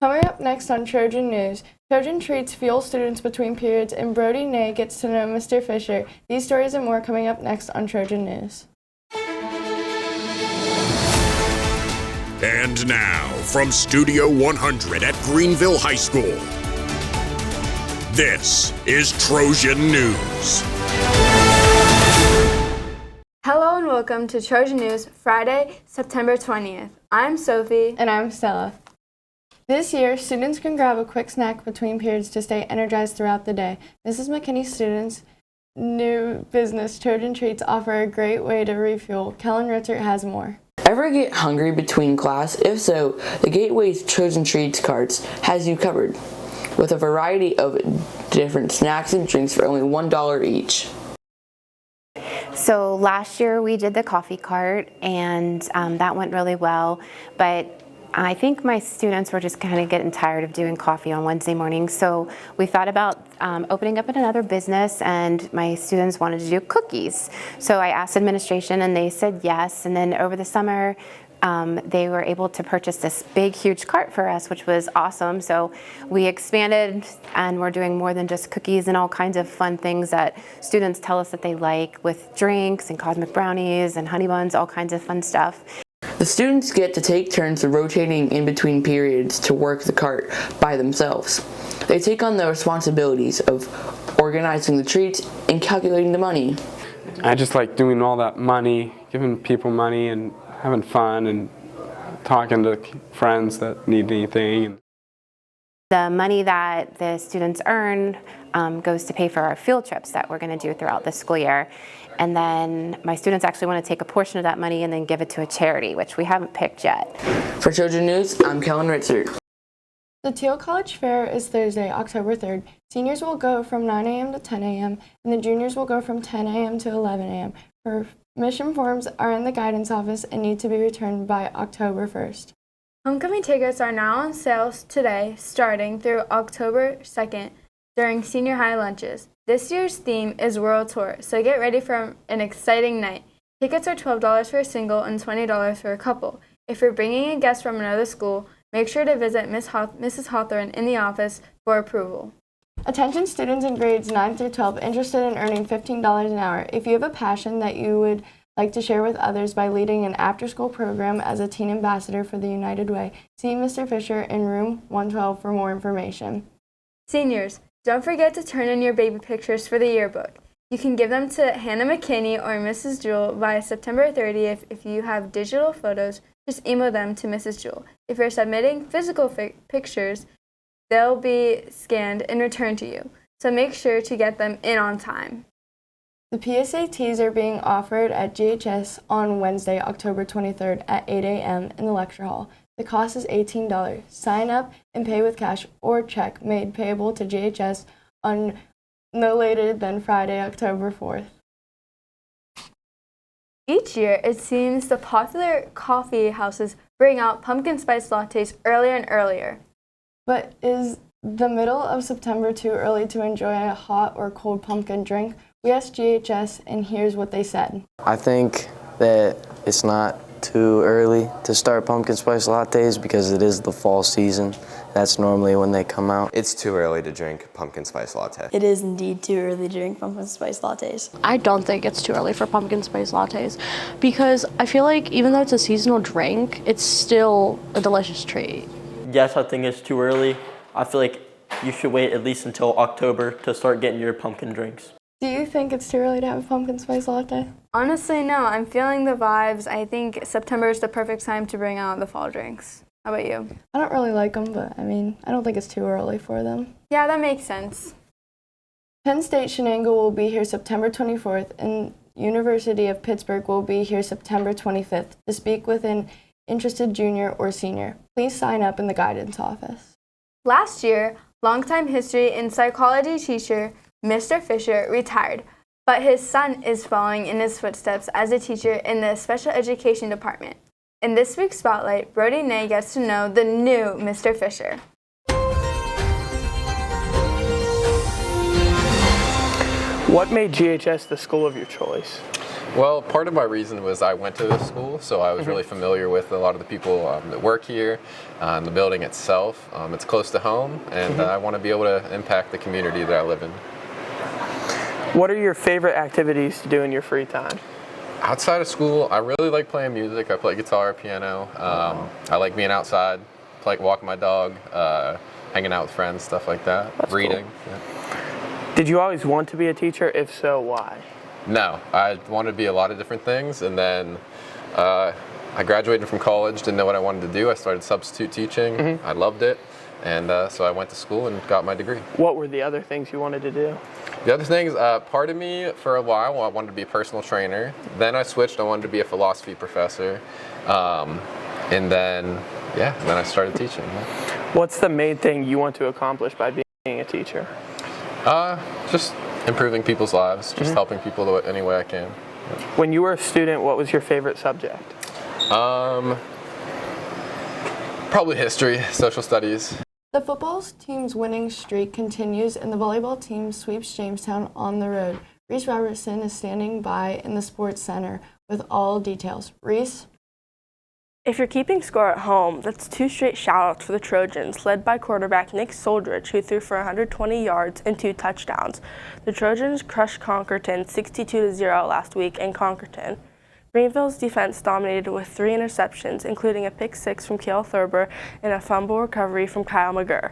Coming up next on Trojan News, Trojan Treats fuel students between periods and Brody Nay gets to know Mr. Fisher. These stories and more coming up next on Trojan News. And now, from Studio 100 at Greenville High School, this is Trojan News. Hello and welcome to Trojan News, Friday, September 20th. I'm Sophie. And I'm Stella. This year, students can grab a quick snack between periods to stay energized throughout the day. Mrs. McKinney's students' new business, Trojan Treats, offer a great way to refuel. Kellen Ritzert has more. Ever get hungry between class? If so, the Gateway's Trojan Treats carts has you covered, with a variety of different snacks and drinks for only $1 each. So last year we did the coffee cart, and that went really well, but I think my students were just kind of getting tired of doing coffee on Wednesday mornings, so we thought about opening up another business, and my students wanted to do cookies. So I asked administration, and they said yes, and then over the summer they were able to purchase this big, huge cart for us, which was awesome. So we expanded, and we're doing more than just cookies and all kinds of fun things that students tell us that they like, with drinks and cosmic brownies and honey buns, all kinds of fun stuff. The students get to take turns rotating in between periods to work the cart by themselves. They take on the responsibilities of organizing the treats and calculating the money. I just like doing all that money, giving people money and having fun and talking to friends that need anything. The money that the students earn goes to pay for our field trips that we're going to do throughout the school year. And then my students actually want to take a portion of that money and then give it to a charity, which we haven't picked yet. For Trojan News, I'm Kellen Ritzert. The Teal College Fair is Thursday, October 3rd. Seniors will go from 9 a.m. to 10 a.m., and the juniors will go from 10 a.m. to 11 a.m. Permission forms are in the guidance office and need to be returned by October 1st. Homecoming tickets are now on sale today, starting through October 2nd during senior high lunches. This year's theme is World Tour, so get ready for an exciting night. Tickets are $12 for a single and $20 for a couple. If you're bringing a guest from another school, make sure to visit Mrs. Hawthorne in the office for approval. Attention students in grades 9 through 12 interested in earning $15 an hour. If you have a passion that you would like to share with others by leading an after-school program as a teen ambassador for the United Way, see Mr. Fisher in room 112 for more information. Seniors, don't forget to turn in your baby pictures for the yearbook. You can give them to Hannah McKinney or Mrs. Jewell by September 30th. If you have digital photos, just email them to Mrs. Jewell. If you're submitting physical pictures, they'll be scanned and returned to you. So make sure to get them in on time. The PSATs are being offered at GHS on Wednesday, October 23rd at 8 a.m. in the lecture hall. The cost is $18. Sign up and pay with cash or check made payable to GHS on no later than Friday, October 4th. Each year, it seems the popular coffee houses bring out pumpkin spice lattes earlier and earlier. But is the middle of September too early to enjoy a hot or cold pumpkin drink? We asked GHS, and here's what they said. I think that it's not too early to start pumpkin spice lattes because it is the fall season. That's normally when they come out. It's too early to drink pumpkin spice latte. It is indeed too early to drink pumpkin spice lattes. I don't think it's too early for pumpkin spice lattes because I feel like even though it's a seasonal drink, it's still a delicious treat. Yes, I think it's too early. I feel like you should wait at least until October to start getting your pumpkin drinks. Do you think it's too early to have a pumpkin spice latte? Honestly, no. I'm feeling the vibes. I think September is the perfect time to bring out the fall drinks. How about you? I don't really like them, but I don't think it's too early for them. Yeah, that makes sense. Penn State Shenango will be here September 24th, and University of Pittsburgh will be here September 25th to speak with an interested junior or senior. Please sign up in the guidance office. Last year, longtime history and psychology teacher Mr. Fisher retired, but his son is following in his footsteps as a teacher in the special education department. In this week's Spotlight, Brody Nay gets to know the new Mr. Fisher. What made GHS the school of your choice? Well, part of my reason was I went to this school, so I was really familiar with a lot of the people that work here, the building itself. It's close to home, and I want to be able to impact the community that I live in. What are your favorite activities to do in your free time? Outside of school, I really like playing music. I play guitar, piano. I like being outside, like walking my dog, hanging out with friends, stuff like that. That's reading. Cool. Yeah. Did you always want to be a teacher? If so, why? No, I wanted to be a lot of different things, and then I graduated from college, didn't know what I wanted to do. I started substitute teaching. I loved it, and so I went to school and got my degree. What were the other things you wanted to do? The other things, part of me for a while, I wanted to be a personal trainer. Then I switched, I wanted to be a philosophy professor. And then I started teaching. What's the main thing you want to accomplish by being a teacher? Just improving people's lives, just helping people any way I can. When you were a student, what was your favorite subject? Probably history, social studies. The football team's winning streak continues, and the volleyball team sweeps Jamestown on the road. Reese Robertson is standing by in the Sports Center with all details. Reese? If you're keeping score at home, that's 2 straight shout-outs for the Trojans, led by quarterback Nick Soldrich, who threw for 120 yards and 2 touchdowns. The Trojans crushed Concorton 62-0 last week in Concorton. Greenville's defense dominated with 3 interceptions, including a pick-6 from Kiel Thurber and a fumble recovery from Kyle McGurr.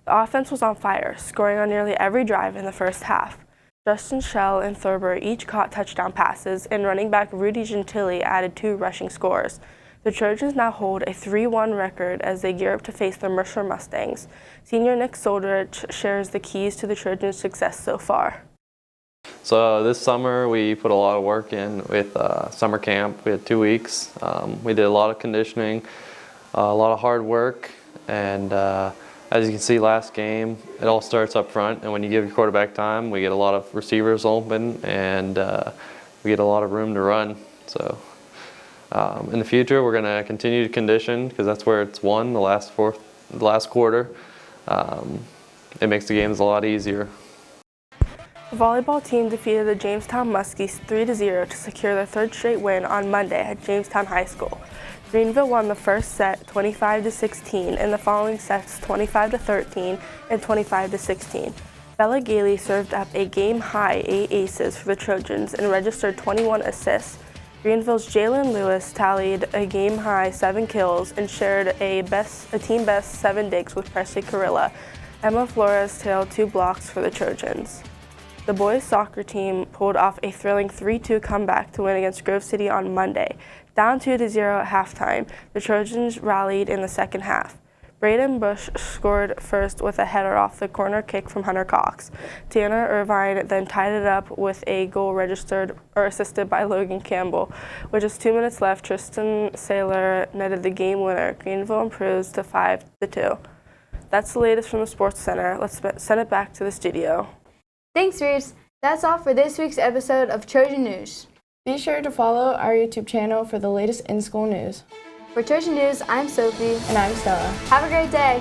The offense was on fire, scoring on nearly every drive in the first half. Justin Schell and Thurber each caught touchdown passes, and running back Rudy Gentili added 2 rushing scores. The Trojans now hold a 3-1 record as they gear up to face the Mercer Mustangs. Senior Nick Soldrich shares the keys to the Trojans' success so far. So this summer we put a lot of work in with summer camp. We had 2 weeks. We did a lot of conditioning, a lot of hard work, and as you can see last game, it all starts up front, and when you give your quarterback time, we get a lot of receivers open, and we get a lot of room to run. So in the future, we're going to continue to condition because that's where it's won the last quarter. It makes the games a lot easier. The volleyball team defeated the Jamestown Muskies 3-0 to secure their 3rd straight win on Monday at Jamestown High School. Greenville won the first set 25-16 and the following sets 25-13 and 25-16. Bella Gailey served up a game-high 8 aces for the Trojans and registered 21 assists. Greenville's Jalen Lewis tallied a game-high 7 kills and shared a team-best 7 digs with Presley Carilla. Emma Flores tailed 2 blocks for the Trojans. The boys' soccer team pulled off a thrilling 3-2 comeback to win against Grove City on Monday. Down 2-0 at halftime, the Trojans rallied in the second half. Braden Bush scored first with a header off the corner kick from Hunter Cox. Tanner Irvine then tied it up with a goal registered or assisted by Logan Campbell. With just 2 minutes left, Tristan Saylor netted the game winner. Greenville improves to 5-2. That's the latest from the Sports Center. Let's send it back to the studio. Thanks, Reese. That's all for this week's episode of Trojan News. Be sure to follow our YouTube channel for the latest in-school news. For Trojan News, I'm Sophie. And I'm Stella. Have a great day.